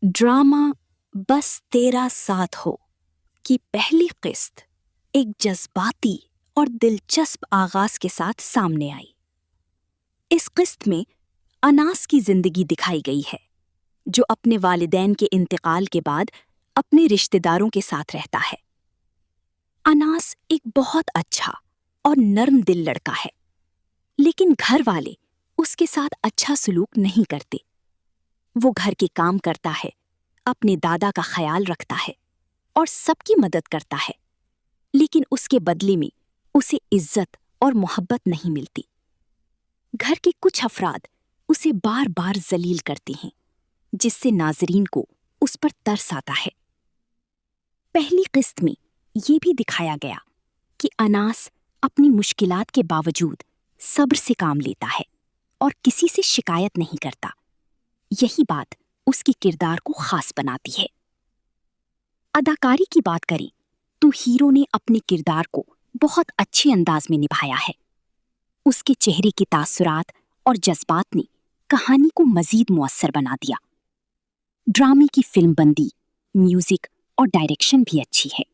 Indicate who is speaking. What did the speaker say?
Speaker 1: Drama बस तेरा साथ हो की पहली किस्त एक जज्बाती और दिलचस्प आगाज के साथ सामने आई। इस किस्त में अनास की जिंदगी दिखाई गई है, जो अपने वालिदैन के इंतकाल के बाद अपने रिश्तेदारों के साथ रहता है। अनास एक बहुत अच्छा और नर्म दिल लड़का है, लेकिन घर वाले उसके साथ अच्छा सलूक नहीं करते। वो घर के काम करता है, अपने दादा का ख्याल रखता है और सबकी मदद करता है, लेकिन उसके बदले में उसे इज्जत और मोहब्बत नहीं मिलती। घर के कुछ अफराद उसे बार बार जलील करते हैं, जिससे नाज़रीन को उस पर तरस आता है। पहली किस्त में ये भी दिखाया गया कि अनास अपनी मुश्किलात के बावजूद सब्र से काम लेता है और किसी से शिकायत नहीं करता। यही बात उसके किरदार को खास बनाती है। अदाकारी की बात करें तो हीरो ने अपने किरदार को बहुत अच्छे अंदाज में निभाया है। उसके चेहरे के तासुरात और जज्बात ने कहानी को मजीद मुअस्सर बना दिया। ड्रामे की फिल्मबंदी, म्यूजिक और डायरेक्शन भी अच्छी है।